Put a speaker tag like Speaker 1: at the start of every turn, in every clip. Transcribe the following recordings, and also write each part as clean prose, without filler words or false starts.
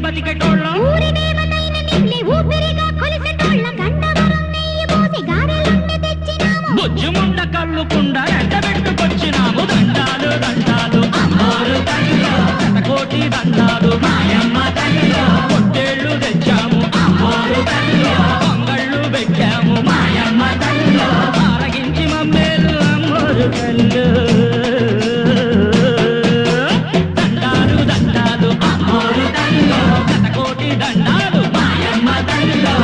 Speaker 1: బతికెటోళ్ళం
Speaker 2: ఊరి దేవతైన నిన్నే ఊపిరిగా కొలిసెటోళ్ళ గండవరం నెయ్యి పోసి గారెలుండి తెచ్చినాము
Speaker 1: బుజ్జుముండ కళ్ళుకుండ ఎండబెట్టుకొచ్చినాము దండాలు దండాలు అమ్మోరు తల్లిలో శతకోటి దండాలు మాయమ్మ తల్లిలో పొట్టేళ్ళు తెచ్చాము అమ్మోరు తల్లిలో పొంగళ్ళు పెట్టాము మాయమ్మ తల్లిలో ఆరగించి మమ్మేలు అమ్మోరు తల్లు దండాలు దండాలు అమ్మోరు తల్లిలో శతకోటి దండాలు మాయమ్మ తల్లిలో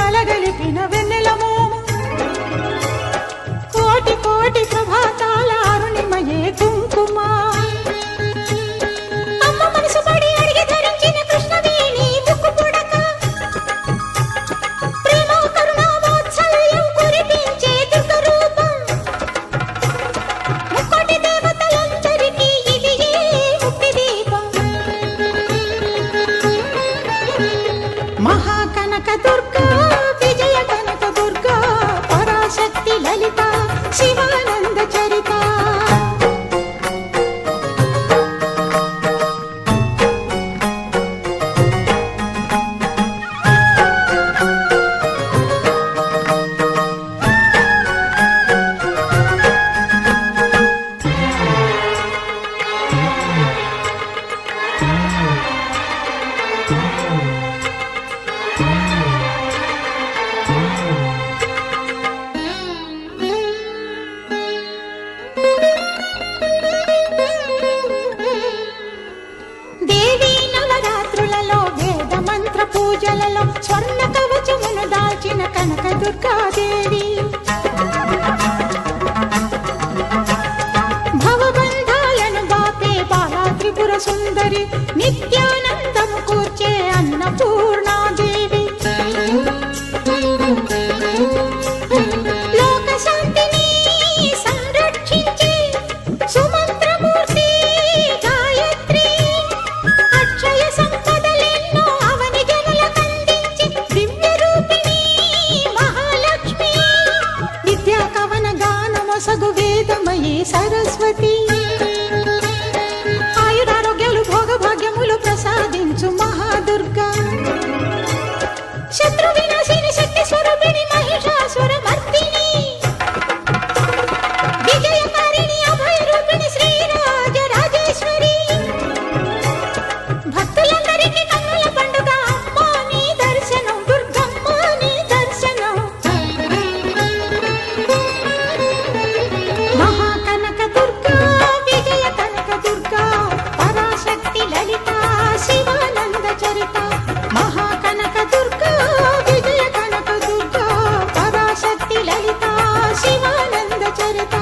Speaker 3: కలగలిపిన వెన్నెల మోము కోటి కోటి ప్రభాతాల అరుణిమయే కుంకుమ అమ్మ మనసు పడి అడిగి ధరించిన కృష్ణవేణి ముక్కు పుడక ప్రేమ కరుణ వాత్సల్యం కురిపించే దుర్గ రూపం ముక్కోటి దేవతలందరికీ ఇది ముక్తి దీపం మహాకనక దుర్గా విజయ కనక దుర్గా పరాశక్తి లలిత శివానంద చరిత దేవీ నవరాత్రులలో వేద మంత్ర పూజలలో స్వర్ణ కవచమును దాల్చిన కనక దుర్గాదేవి భవబంధాలను బాపే బాలా త్రిపుర సుందరి నిత్యానందము కూర్చే అన్నపూర్ణాదేవి లోక శాంతిని సంరక్షించే సుమంత్రమూర్తి గాయత్రి అక్షయ సంపదలెన్నో అవని జనులకందించి దివ్య రూపిణి మహాలక్ష్మి విద్యా కవన గానమొసగు వేదమయీ సరస్వతి ఆయురారోగ్యాలు భోగభాగ్యములు ప్రసాదించు మహాదుర్గా శత్రు వినాశిని శక్తి స్వరూపిణి మహిషాసుర మర్దిని విజయకారిణి అభయ రూపిణి శ్రీరాజ రాజేశ్వరి భక్తులందరికీ కన్నుల పండుగ అమ్మ నీ దర్శనం దుర్గమ్మ నీ దర్శనం మహాకనక దుర్గా విజయ కనక దుర్గా పరాశక్తి లలిత శివానంద చరిత మహాకనక దుర్గా విజయ కనక దుర్గా పరాశక్తి లలిత శివానంద చరిత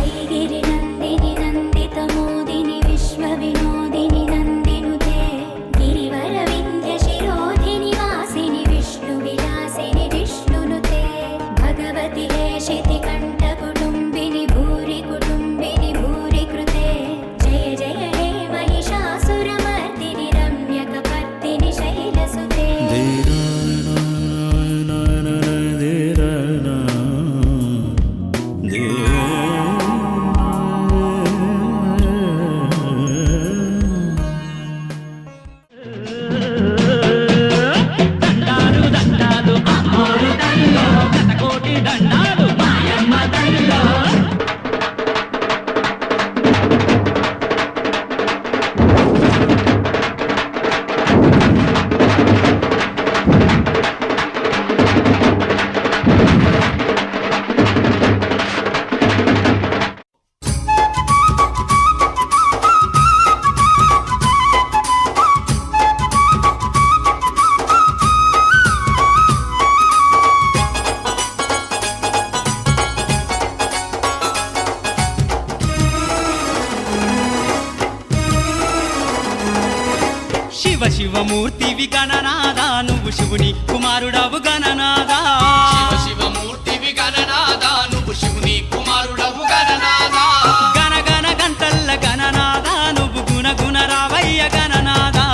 Speaker 2: ఐగిరి నందిని నందిత మోదిని విశ్వ వినోదిని నందినుతే గిరివర వింధ్య శిరోధిని వాసిని విష్ణు విలాసిని విష్ణునుతే భగవతి హేషితి కంఠ కుటుంబిని భూరి కృతే జయ జయ హే మహిషాసురమర్దిని రమ్యకపర్దిని శైలసుతే
Speaker 1: దండాలు దండాలు అమ్మోరు తల్లో శతకోటి దండాలు మాయమ్మ తల్లో శివ శివమూర్తివి గణనాదా నువ్వు శివుని కుమారుడవు గణనాదా
Speaker 4: శివమూర్తివి గణనాదా నువ్వు శివుని కుమారుడవు గణనాదా
Speaker 1: గణ గణ గంటల్ల గణనాదా నువ్వు గుణ గుణ రావయ్య గణనాదా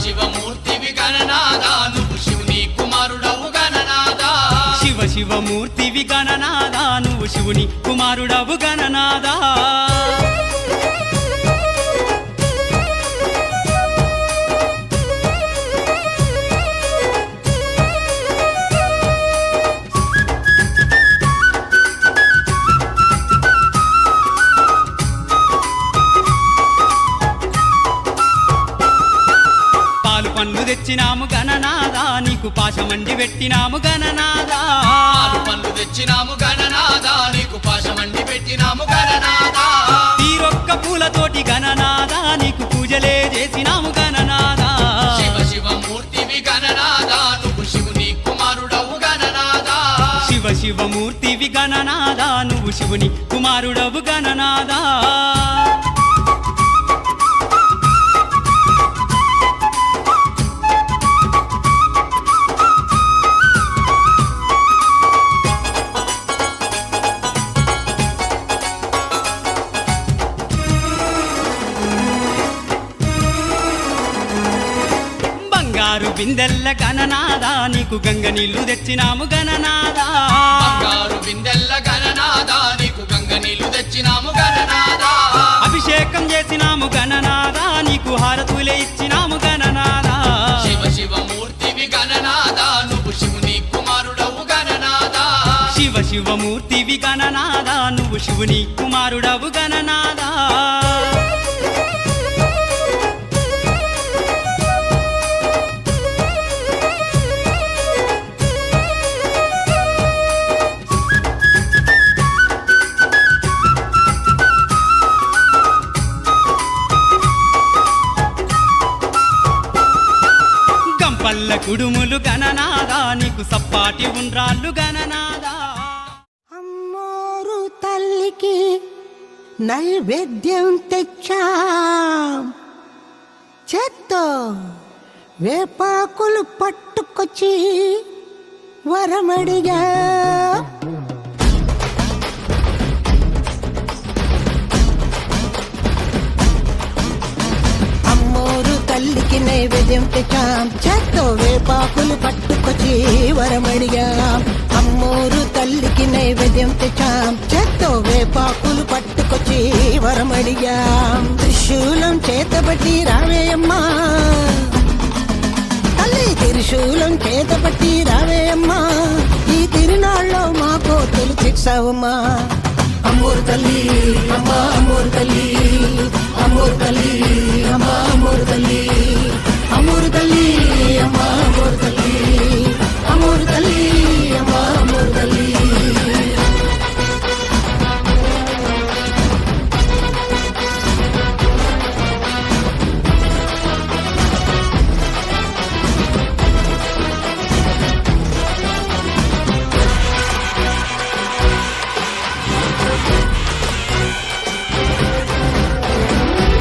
Speaker 4: శివమూర్తివి గణనాదా నువ్వు శివుని కుమారుడవు గణనాదా
Speaker 1: శివమూర్తివి గణనాదా నువ్వు శివుని కుమారుడవు గణనాదా తెచ్చినాము గణనాదా నీకు పాశమండి పెట్టినాము గణనాదా
Speaker 4: పాలు పండ్లు తెచ్చినాము గణనాదా నీకు పాశమండి పెట్టినాము గణనాదా
Speaker 1: తీరొక్క పూలతోటి గణనాదా నీకు పూజలే చేసినాము గణనాదా
Speaker 4: శివ శివ మూర్తివి గణనాదా నువ్వు శివుని కుమారుడవు గణనాదా
Speaker 1: శివ శివమూర్తివి గణనాదా నువ్వు శివుని కుమారుడవు గణనాదా బంగారు బిందెల్ల గణనాదా నీకు గంగ నీళ్లు తెచ్చినాము గణనాదా
Speaker 4: బంగారు బిందెల్ల గణనాదా నీకు గంగ నీళ్లు తెచ్చినాము గణనాదా
Speaker 1: అభిషేకం చేసినాము గణనాదా నీకు హారతులే ఇచ్చినాము గణనాదా
Speaker 4: శివ శివ మూర్తివి గణనాదా నువ్వు శివుని కుమారుడవు గణనాదా
Speaker 1: శివ శివమూర్తివి గణనాదా నువ్వు శివుని కుమారుడవు గణనాదా గంపల్ల కుడుములు గణనాదా నీకు సప్పాటి ఉండ్రాళ్ళు గణనాదా
Speaker 3: అమ్మోరు తల్లికి నైవేద్యం తెచ్చాం చేత్తో వేపాకులు పట్టుకొచ్చి వరమడిగా అమ్మోరు తల్లికి నైవేద్యం తెచ్చాం చేత్తో వేపాకులు పట్టుకొచ్చి వరమడిగాం అమ్మోరు తల్లికి నైవేద్యం తెచ్చాం చేత్తో వేపాకులు పట్టుకొచ్చి వరమడిగాం త్రిశూలం చేతబట్టి రావేయమ్మా తల్లి త్రిశూలం చేతబట్టి రావేయమ్మా ఈ తిరునాళ్ళలో మాకు తెలిసావమ్మా అమ్మోరు తల్లి అమ్మా అమ్మోరు తల్లి అమ్మోరు తల్లి అమ్మా అమ్మోరు తల్లి అమ్మోరు తల్లి అమ్మా అమ్మోరు తల్లి అమ్మోరు తల్లి అమ్మా అమ్మోరు తల్లి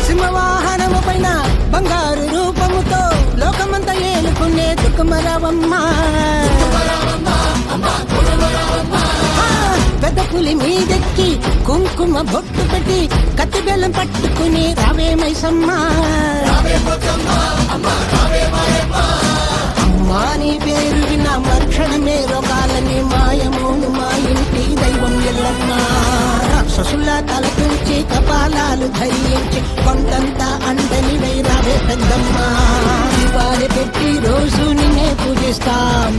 Speaker 3: సింహవాహనము పైన బంగారు రూపముతో లోకమంతా ఏలుకునే దుఃఖమరావమ్మా పెద్ద పులి మీదెక్కి కుంకుమ బొట్టు పెట్టి కత్తి బెల్లం పట్టుకుని రావే మైసమ్మా అమ్మా నీ పేరు విన్న మరుక్షణమే రోగాలని మాయమోను మా ఇంటి దైవం ఎల్లమ్మా రాక్షసుల తలపించి కపాలాలు ధరించి కొండంతా అండని వైరావే పెద్దమ్మా దీపాలు పెట్టి రోజు నిన్నే పూజిస్తాం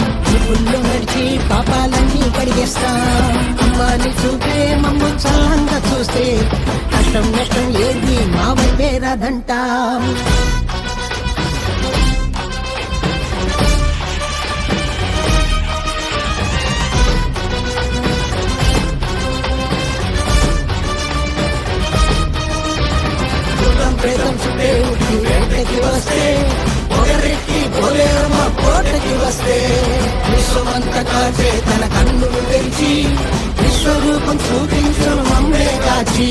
Speaker 3: పుల్లు నడిచి పాపాలన్నీ కడిగేస్తాం అమ్మాని చూపే మమ్ము చల్లంగా చూస్తే కష్టం నష్టం ఏది మా వైపే రాదంటాం ప్రేతం చుట్టే ఉట్టి వేటకి వస్తే పొగరెక్కి పోలేరమ్మ కోటకి వస్తే విశ్వమంతా కాచే తన కన్నులు తెరిచి విశ్వరూపం చూపించను మమ్మే కాచి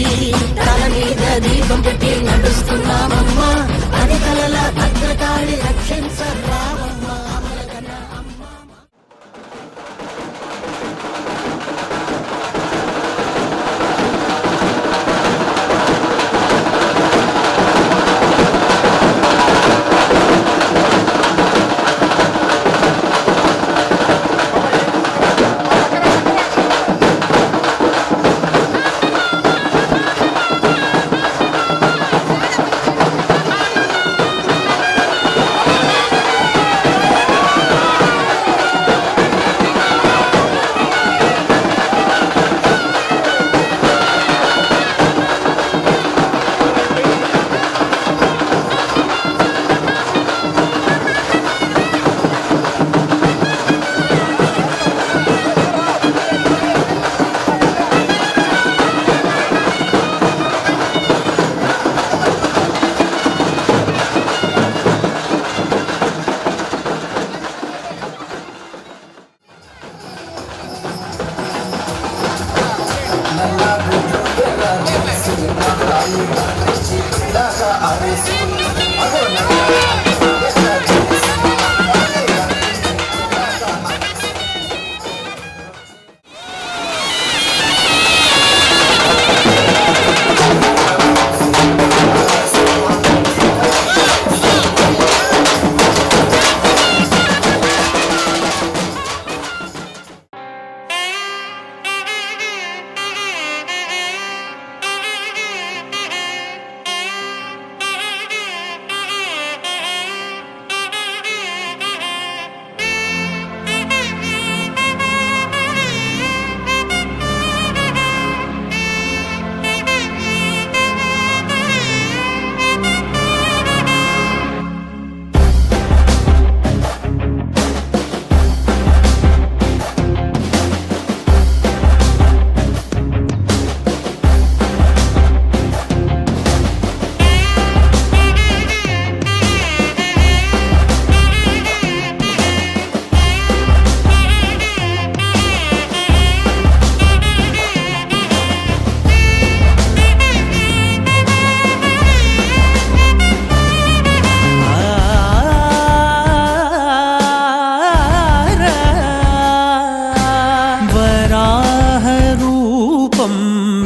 Speaker 3: తల మీద దీపం పెట్టి నడుస్తున్నామమ్మా అది కలల భద్రకాళి రక్షించరావమ్మా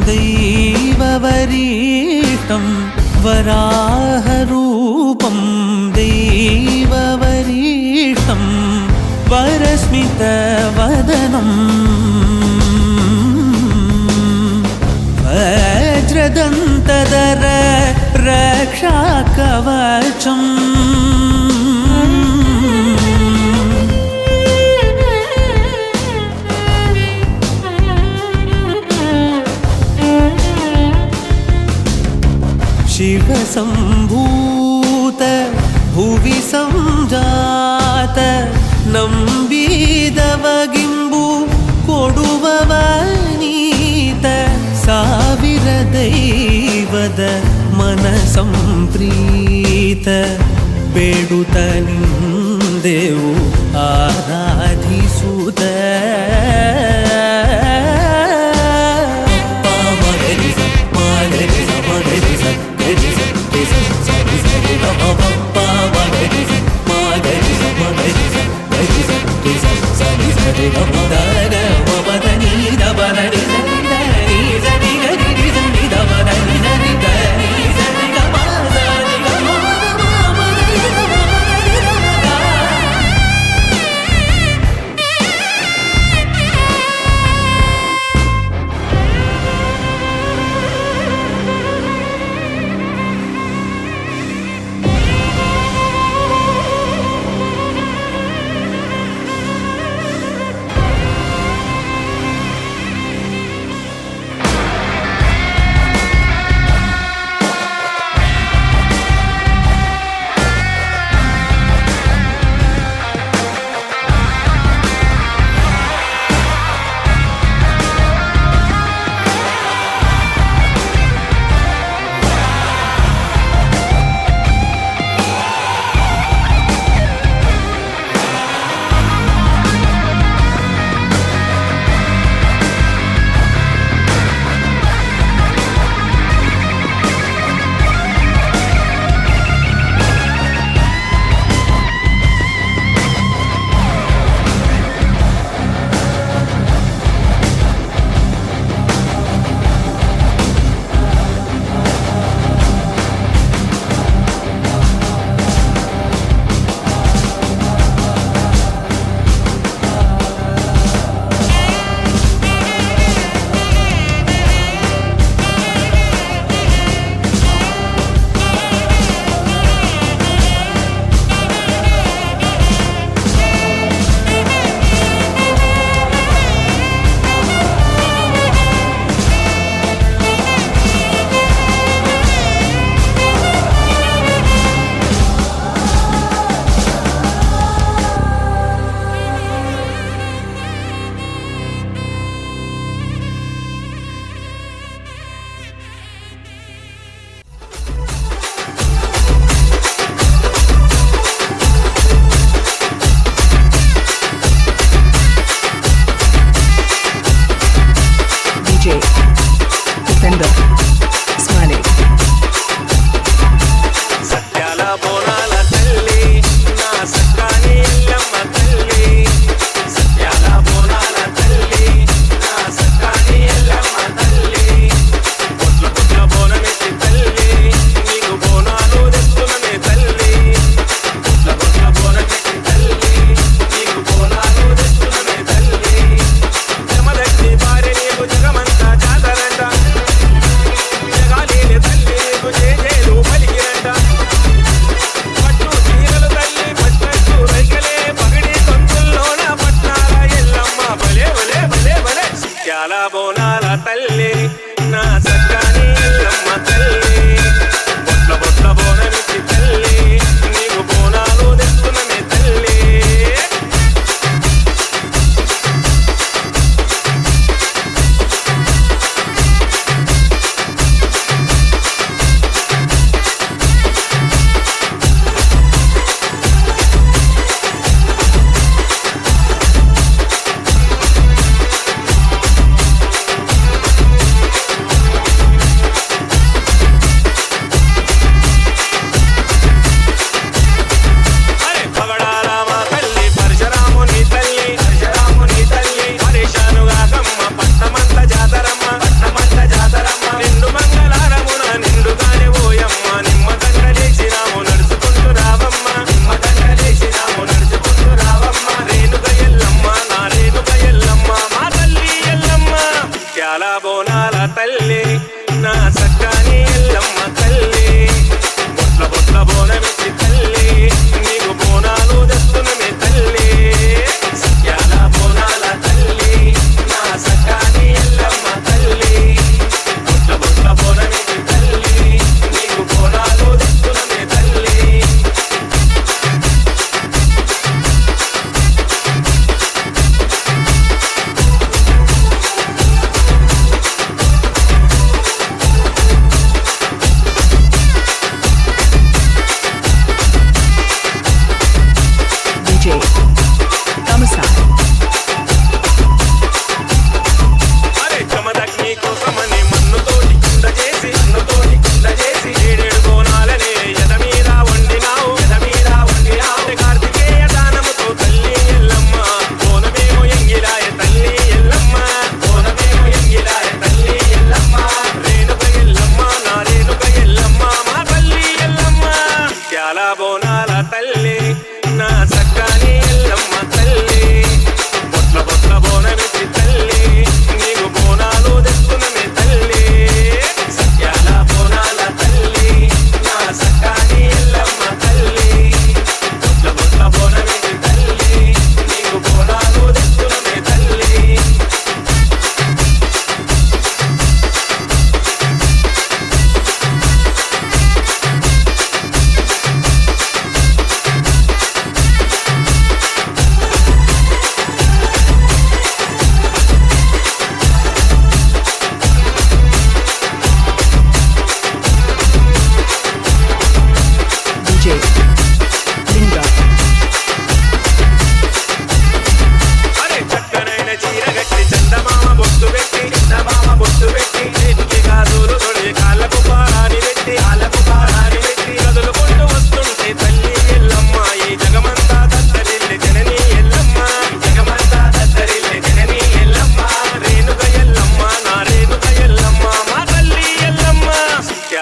Speaker 5: दैववरीष्टं वराहरूपं दैववरीष्टं वरस्मितवदनं वज्रदन्तधर रक्षाकवचम् शिवसम्भूत भुवि संजात ನಂಬಿದವಗಿಂಬು ಕೊಡುವವನೀತ ಸಾವಿರ ದೈವದ ಮನ ಸಂಪ್ರೀತ ಬೇಡುತ್ತ ನಿಂದೆವು ಆರಾಧಿಸುತ್ತ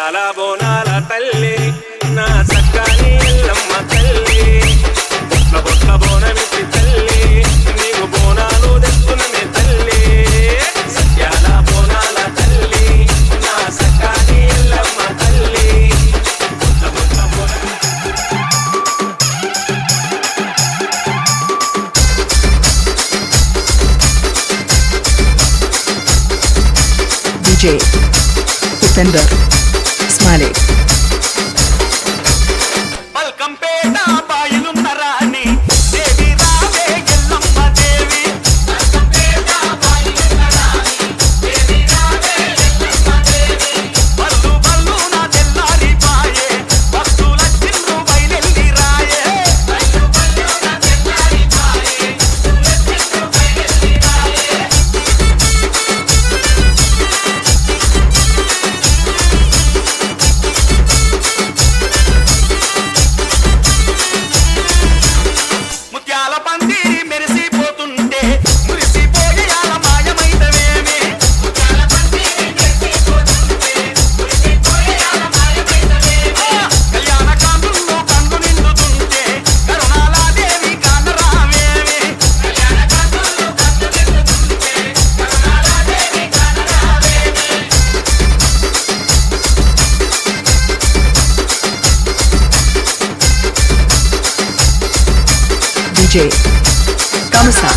Speaker 5: సత్యాల బోనాల తల్లి నా సక్కాని ఎల్లమ్మ తల్లి బొట్ల బొట్ల బోనమిచ్చి తల్లి నీకు బోనాలు తెచ్చుకునమే తల్లి సత్యాల బోనాల తల్లి నా సక్కాని ఎల్లమ్మ తల్లి బొట్ల బొట్ల
Speaker 6: DJ Upender Smiley.
Speaker 5: పల్కంపేట బాయిలున్న రాణి దేవి రావే ఎల్లమ్మ దేవి పల్కంపేట బాయిలున్న రాణి దేవి రావే ఎల్లమ్మ దేవి బల్లు బల్లు నా తెల్లారి పాయే భక్తుల చిన్ను బయలెల్లి రాయే బల్లు బల్లు నా తెల్లారి పాయే భక్తుల చిన్ను బయలెల్లి రాయే ముత్యాల పందిరి మెరిసిపోతుంటే మురిసిపోయేయాల మాయమైతవేమే ముత్యాల పందిరి మెరిసిపోతుంటే మురిసిపోయేయాల మాయమైతవేమే కళ్యాణ కాంతుల్లో కందు నిండుతుంటే కరుణాలాదేవి కానరావేమే కళ్యాణ కాంతుల్లో కందు నిండుతుంటే కరుణాలాదేవి కానరావేమే
Speaker 6: DJ Kamsa.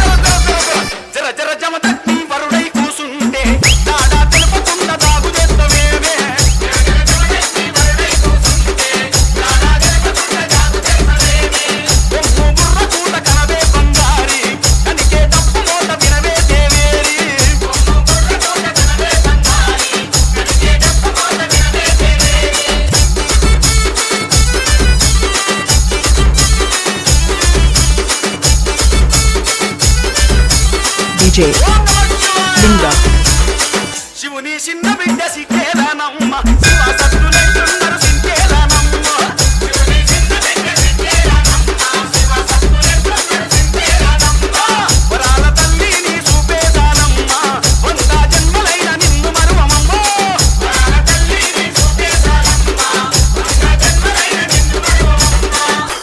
Speaker 5: జర జర జమదగ్ని వరుడై కూసుంటే దాడా తెలుపకుండా దాగు చేస్తవేమే జర జర జమదగ్ని వరుడై కూసుంటే దాడా తెలుపకుండా దాగు చేస్తవేమే కొమ్ము బుర్ర కూట కనవే బంగారి కనికే తప్పు మోత వినవే దేవేరి కొమ్ము బుర్ర కూట కనవే బంగారి కనికే తప్పు మోత వినవే దేవేరి
Speaker 6: DJ Linga.
Speaker 5: శివుని చిన్న బిడ్డ సిక్కేలానమ్మ శివ సత్తులెట్టున్నారు సింకేలానమ్మ శివుని చిన్న బిడ్డ సిక్కేలానమ్మ శివ సత్తులెట్టున్నారు సింకేలానమ్మ వరాల తల్లి నీ చూపేదానమ్మ వంద జన్మలైన నిన్ను మరువమమ్మ వరాల తల్లి నీ చూపేదానమ్మ వంద జన్మలైన నిన్ను మరువమమ్మ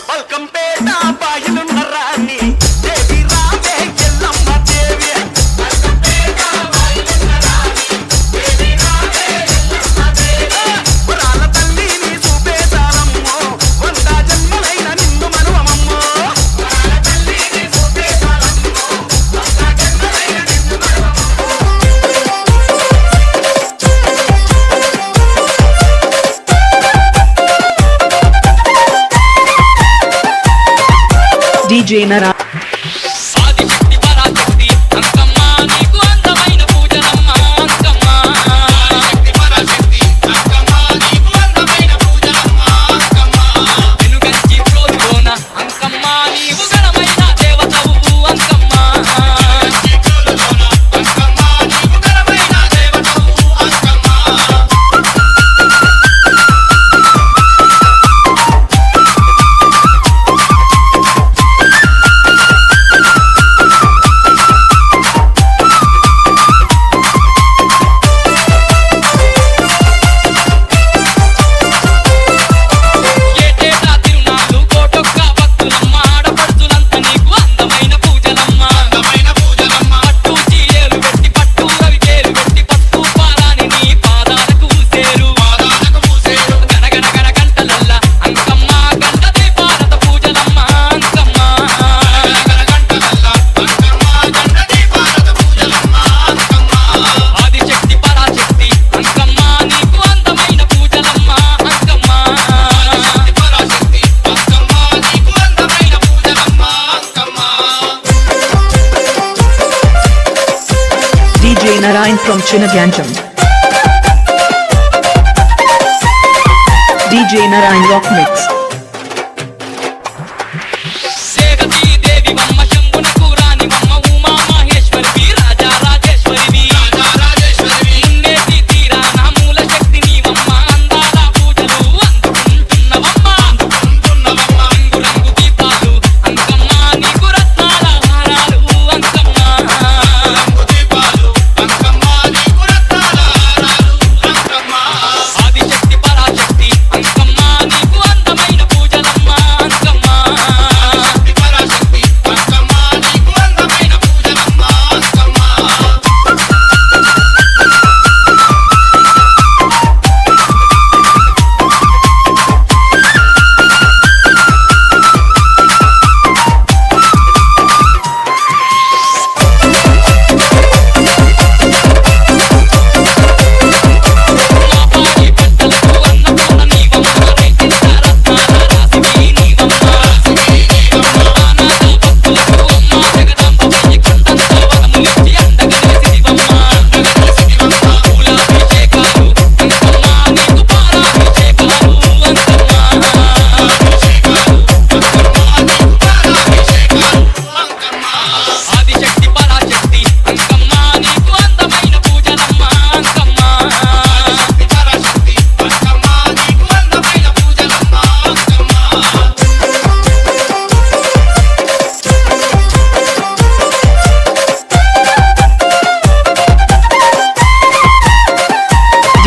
Speaker 5: పల్కంపేట బాయిలున్న రాణి దేవి రావే ఎల్లమ్మ దేవి పల్కంపేట బాయిలున్న రాణి దేవి రావే ఎల్లమ్మ దేవి వరాల తల్లి నీ చూపేదానమ్మో వంద జన్మలైన నిన్ను మరువమమ్మో వరాల తల్లి నీ చూపేదానమ్మో వంద జన్మలైన నిన్ను మరువమమ్మో
Speaker 6: DJ Nara.
Speaker 1: ఆదిశక్తి పరాశక్తి అంకమ్మ నీకు అందమైన పూజలమ్మ అంకమ్మ ఆదిశక్తి పరాశక్తి అంకమ్మ నీకు అందమైన పూజలమ్మ అంకమ్మ వెనుగంచి ప్రోలులోన అంకమ్మ నీవు ఘనమైన దేవతవు అంకమ్మ వెనుగంచి ప్రోలులోన అంకమ్మ నీవు ఘనమైన దేవతవు అంకమ్మ ఏటేటా తిరునాళ్ళు కోటొక్క భక్తులమ్మ ఆడపడుచులంతా నీకు అందమైన పూజలమ్మ అందమైన పూజలమ్మ పట్టు చీరేలు పెట్టి పట్టు రవికేలు పెట్టి పట్టు పారాని నీ పాదాలకు పూసేరు గనగన గన గంటలల్ల అంకమ్మ గంట దీపాలత పూజలమ్మ అంకమ్మ ఆదిశక్తి పరాశక్తి అంకమ్మ నీకు అందమైన పూజలమ్మ Ankamma
Speaker 6: DJ Narayan from Chinaganjam. DJ Narayan Rock Mix.
Speaker 1: సేగతి దేవి వమ్మ శంభునకు రాణి వమ్మ ఉమా మహేశ్వరి రాజా రాజేశ్వరి ఉండేటి తీరాన మూల శక్తి నీవమ్మ అందాల పూజలు అందుకుంటున్నవమ్మ రంగు రంగు దీపాలు అంకమ్మ నీకు రత్నాల హారాలు Ankamma Adishakti Parashakti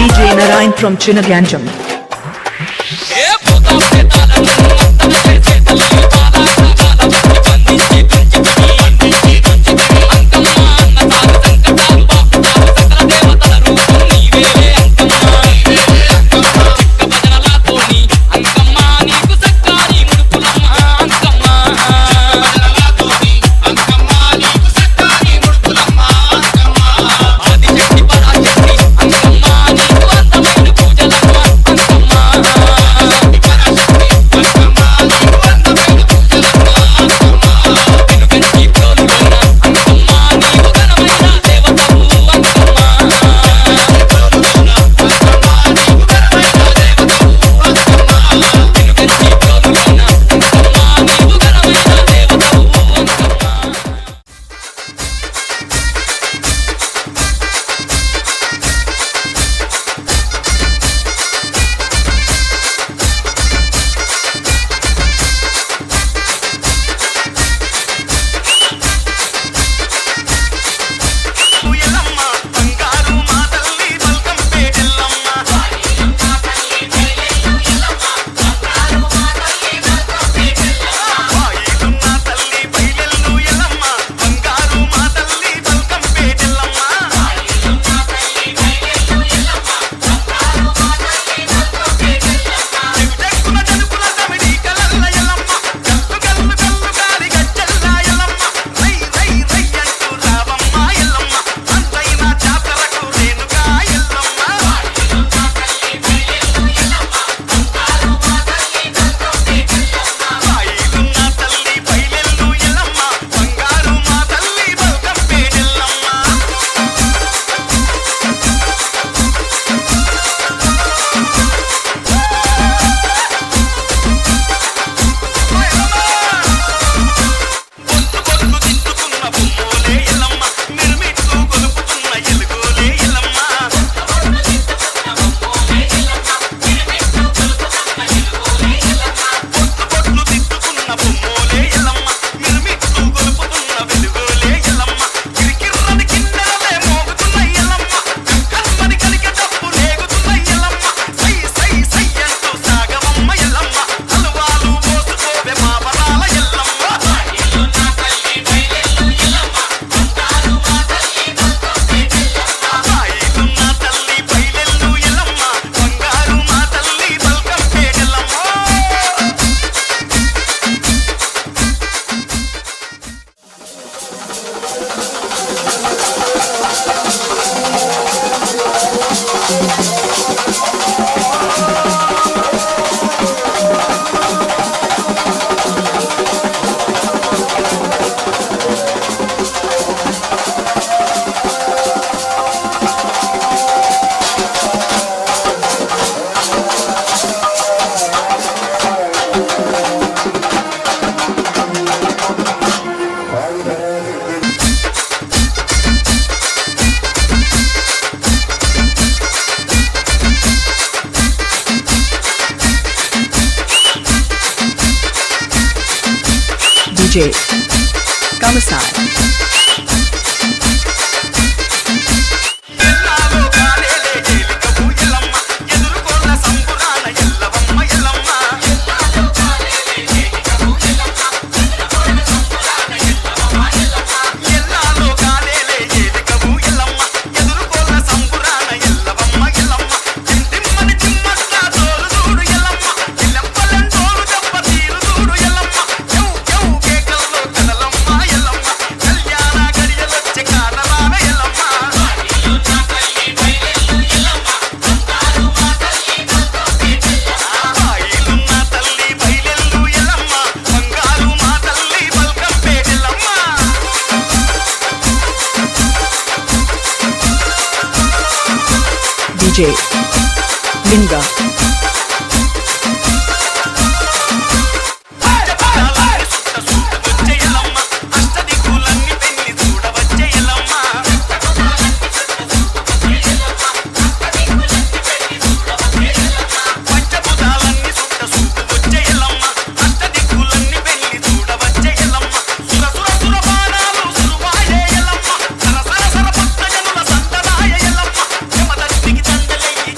Speaker 6: DJ Narayan from Chinaganjam.
Speaker 1: ఏ పోతా పేతాలను అంతన చేసే తల్లి పాలాకాల వచ్చి బంధించి తుంచితిని అంకమ్మ అన్న తాను సంకటాలు బాపుతావు సకల దేవతల రూపం నీవేలే అంకమ్మ చిక్క భజనలతోని అంకమ్మ నీకు సక్కాని ముడుపులమ్మ అంకమ్మ ఆదిశక్తి పరాశక్తి అంకమ్మ నీకు అందమైన పూజలమ్మ అంకమ్మ వెనుకంచి ప్రోలులోన అంకమ్మ నీవు ఘనమైన దేవతవు అంకమ్మ వెనుకంచి ప్రోలులోన అంకమ్మ నీవు ఘనమైన దేవతవు అంకమ్మ
Speaker 5: ఎల్లమ్మ బంగారు మా తల్లి బల్కం పేటెల్లమ్మ వాయిదున్న తల్లి బయలెల్లు ఎల్లమ్మ బంగారు మా తల్లి బల్కం పేటెల్లమ్మ చెవిటెక్కున జనుకుల తమిడి కలల్ల ఎల్లమ్మ గల్లు గల్లు గల్లు గాలి గజ్జెల్ల ఎల్లమ్మ రై రై రై అంటూ రావమ్మ ఎల్లమ్మ అంతైన జాతరకు రేణుగా ఎల్లమ్మ వాయిదున్న తల్లి బయలెల్లు ఎల్లమ్మ బంగారు మా తల్లి బల్కం పేటెల్లమ్మ పొద్దు పొద్దు తిట్టుకున్న బొమ్మోలే ఎల్లమ్మ మిరుమిట్టు గొలుపుతున్న ఎలుగోలే ఎల్లమ్మ పొద్దు పొద్దు తిట్టుకున్న బొమ్మోలే ఎల్లమ్మ మిరుమిట్టు గొలుపుతున్న వెలుగోలే ఎల్లమ్మ కిరికిర్రని కిన్నెరలే మోగుతున్న ఎల్లమ్మ కమ్మని కలిక డప్పు రేగుతున్న ఎల్లమ్మ సై సై సై అంటూ సాగవమ్మ ఎల్లమ్మ అలవాలు మోసుకోవే మా బలాల ఎల్లమ్మ వాయిదున్న తల్లి బయలెల్లు ఎల్లమ్మ బంగారు మా తల్లి బల్కం పేటెల్లమ్మ
Speaker 6: DJ Kamasai.
Speaker 5: ఎల్లాలో గాలేలే ఏలికవు ఎల్లమ్మ ఎదురుకోళ్ళ సంబురాన ఎల్లవమ్మ ఎల్లమ్మ ఎల్లాలో గాలేలే ఏలికవు ఎల్లమ్మ ఎదురుకోళ్ళ సంబురాన ఎల్లవమ్మ ఎల్లమ్మ చింతిమ్మని చిమ్మట్ల తోలు చూడు ఎల్లమ్మ ఎల్లప్పలంటోలు దెబ్బ తీరు చూడు ఎల్లమ్మ యౌ యౌ కేకల్లో కదలమ్మ ఎల్లమ్మ కళ్యాణ గడియలొచ్చే కానరాన ఎల్లమ్మ వాయిదున్న తల్లి బయలెల్లు ఎల్లమ్మ బంగారు మా తల్లి బల్కం పేటెల్లమ్మ
Speaker 6: DJ Linga.
Speaker 5: పంచభూతాలన్నీ సుట్ట చూడవచ్చే ఎల్లమ్మ అష్టదిక్కులన్నీ పెళ్లి చూడవచ్చే ఎల్లమ్మ పంచభూతాలన్నీ సుట్ట చూడవచ్చే ఎల్లమ్మ అష్టదిక్కులన్నీ పెళ్లి చూడవచ్చే ఎల్లమ్మ సుర సుర సుర బాణాలు సురువాయే ఎల్లమ్మ సర సర సర భక్త జనుల సంతనాయ ఎల్లమ్మ యమదత్తికి దండలెయ్యి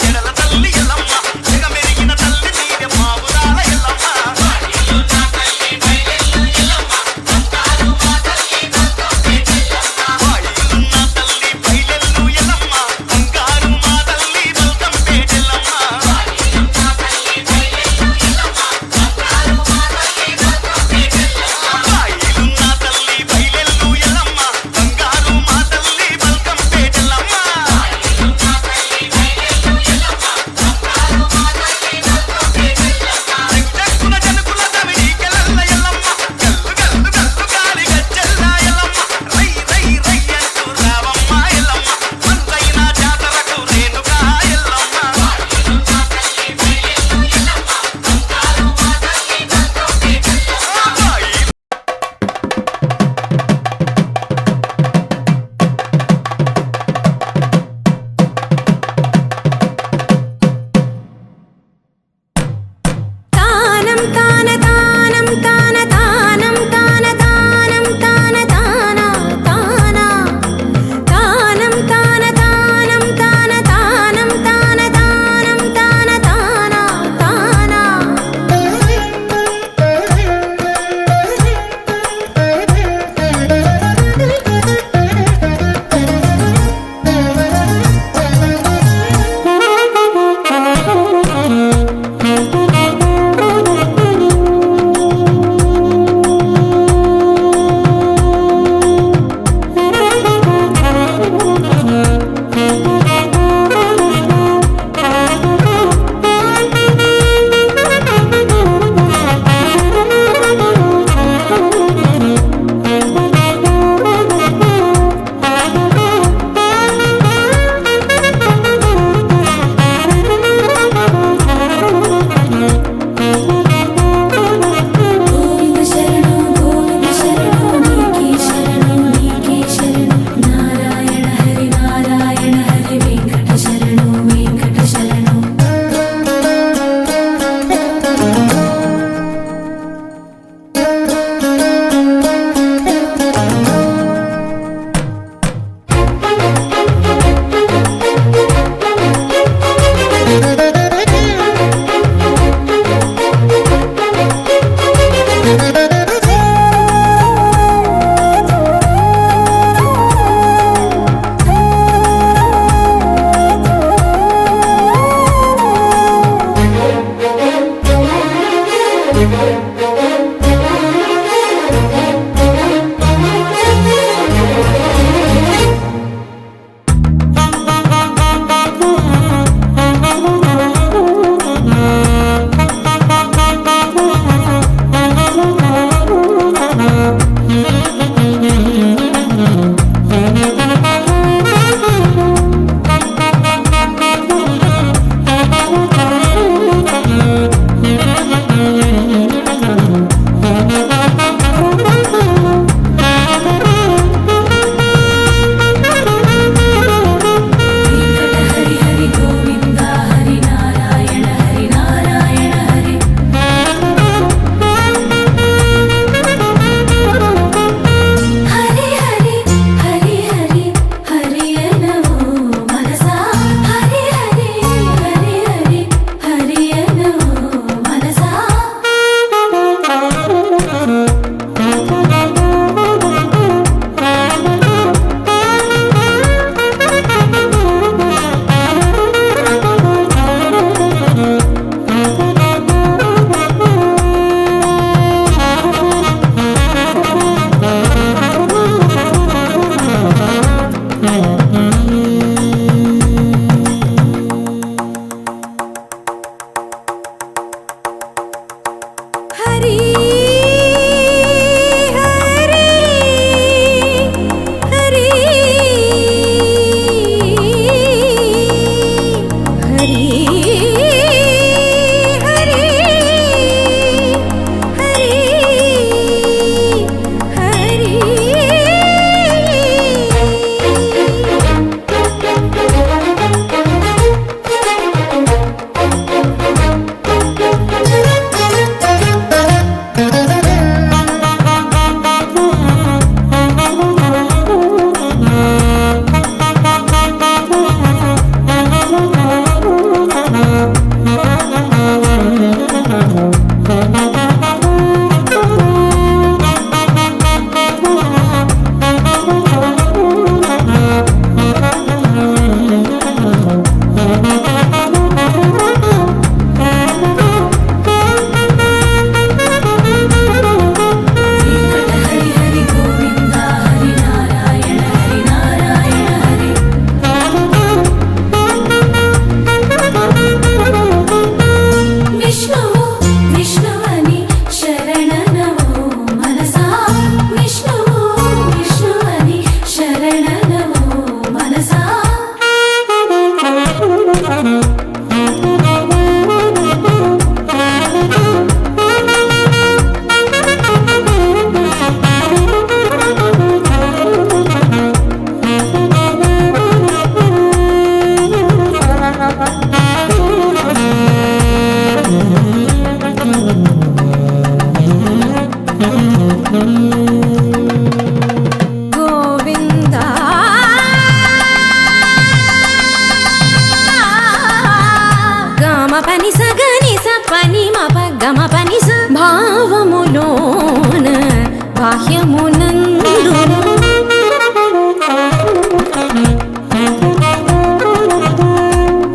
Speaker 3: బాహ్యమునందు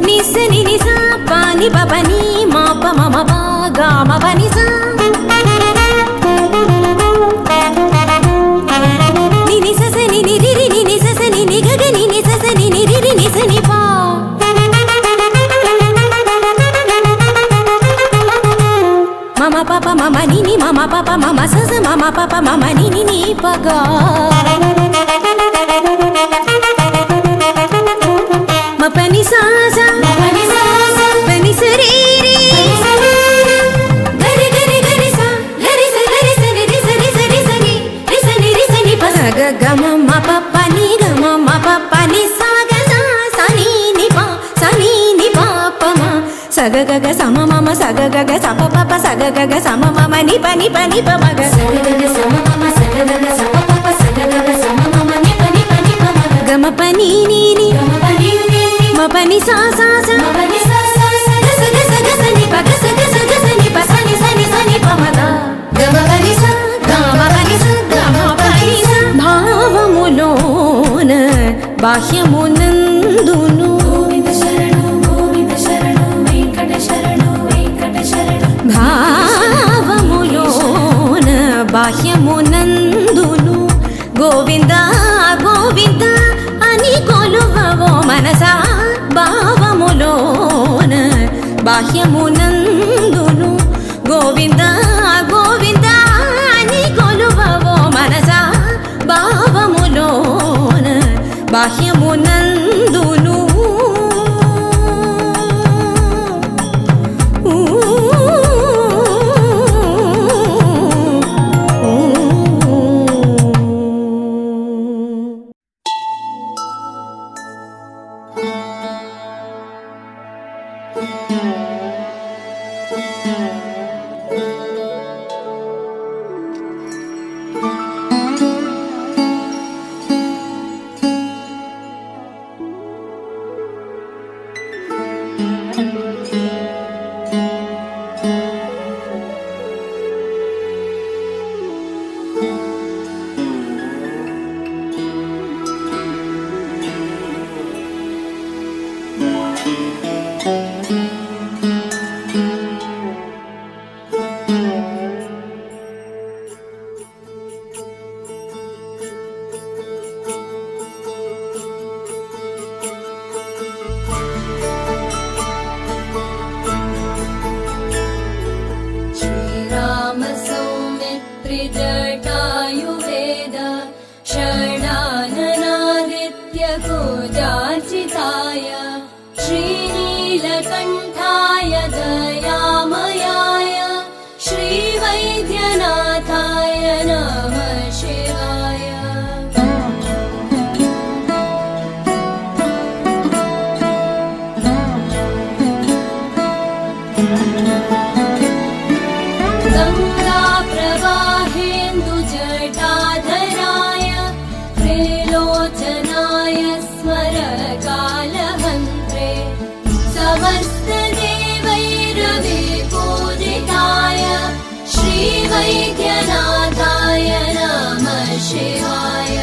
Speaker 3: నిసని నిస పాని పని మా ప మమ ప గా మ పని స ని ని స స ని ని రి రి ని ని స స ని ని గ గ ని ని స స ని ని రి రి ని స ని ప మమ పాప మమ ని ని మమ పాప మమ స స మమ పాప మమ ని ని ని ప గ మ పని స స పని స రి రి గరి గరి గరి స గరి స ని రి స ని స రి స ని రి స ని రి స ని ప స గ గ మ మ ప ప ని గ మ మ ప ప ని స గ స స ని ని ప స ని ని ప ప మ స గ గ గ స మ మ మ స గ గ గ స ప ప ప స గ గ గ స మ మ మ ని ప ని ప ని ప మ గ స గ గ గ స మ మ మ స గ గ గ స ప ప ప స గ గ గ స మ మ మ ని ప ని ప ని ప మ గ గ మ ప ని ని ని మ ప ని స స స మ ప ని స స స గ స గ స గ స ని ప గ స గ స గ స ని ప స ని స ని స ని ప మ ద గ మ ప ని స గ మ ప ని స గ మ ప ని స భావములోన బాహ్యమునందును భావములోన బాహ్యమునందును గోవింద గోవింద అని కొలువవో మనసా భావములోన బాహ్యమునందును గోవింద గోవింద అని కొలువవో మనసా భావములోన బాహ్యమునందును
Speaker 7: जटायुवेद षडाननादित्यकोजार्चिताय श्रीनीलकण्ठाय दयामयाय श्रीवैद्यनाथाय नमः शिवाय गङ्गाप्रवाहेन्दुजटाधराय त्रिलोचनाय स्मरकालहन्त्रे समस्तदेवैरविपूजिताय श्रीवैद्यनाथाय नमः शिवाय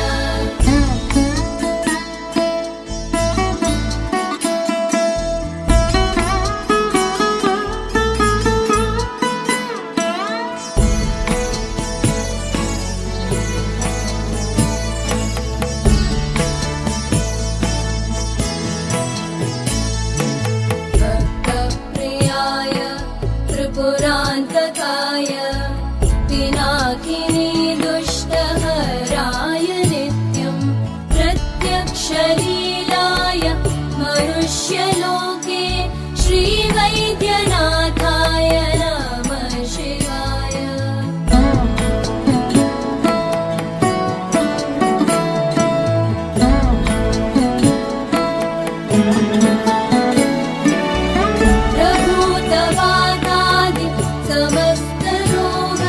Speaker 7: भक्तप्रियाय त्रिपुरान्तकाय पिनाकिनी दुष्टहराय नित्यं प्रत्यक्षलीलाय मनुष्यलोके श्रीवैद्यनाथाय नमः शिवाय प्रभूतवादादि समस्तरोग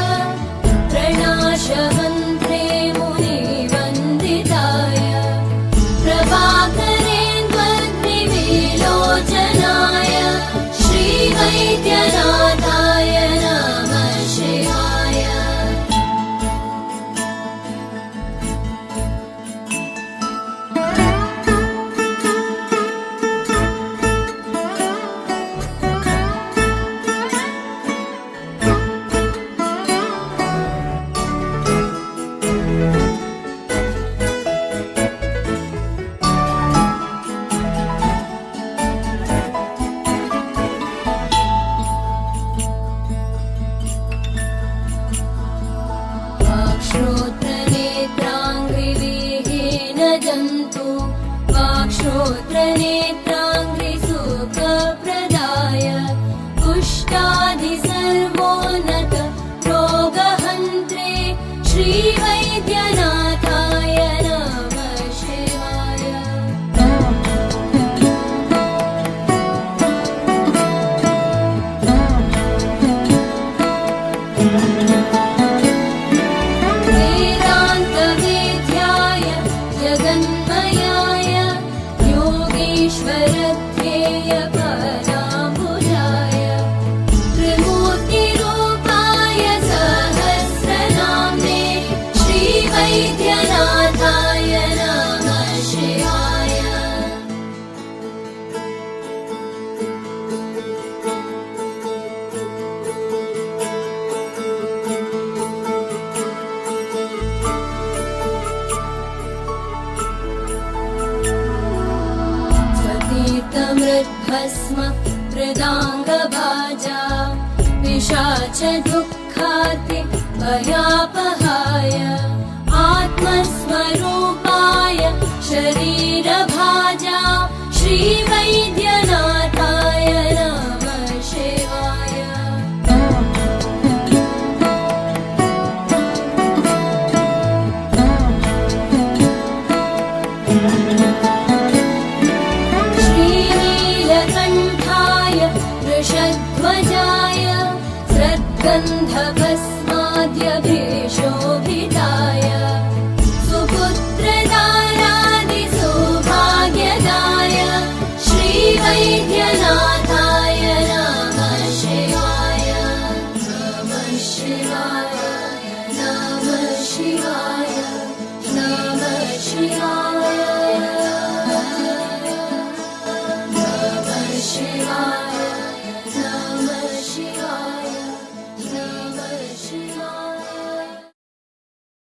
Speaker 7: प्रणाशहन्त्रे मुनिवन्दिताय प्रभाकरेन्द्वग्निविलोचनाय श्रीवैद्यनाथाय सर्वोन्नत रोगहन्त्रे श्रीवैद्यनाथाय नमः शिवाय वेदान्तवेद्याय जगन्मयाय योगीश्वरध्येय पराम्बुजाय त्रिमूर्तिरूपाय सहस्रनाम्ने श्रीवैद्यनाथाय नमः शिवाय स्वतीर्थमृद्भस्म मृदाङ्गभाजा पिशाचदुःखार्ते भयापहाय आत्मस्वरूपाय शरीरभाजा श्रीवैद्यनाथाय नमः शिवाय श्रीनीलकण्ठाय वृषध्वजाय सद्गन्धभस्म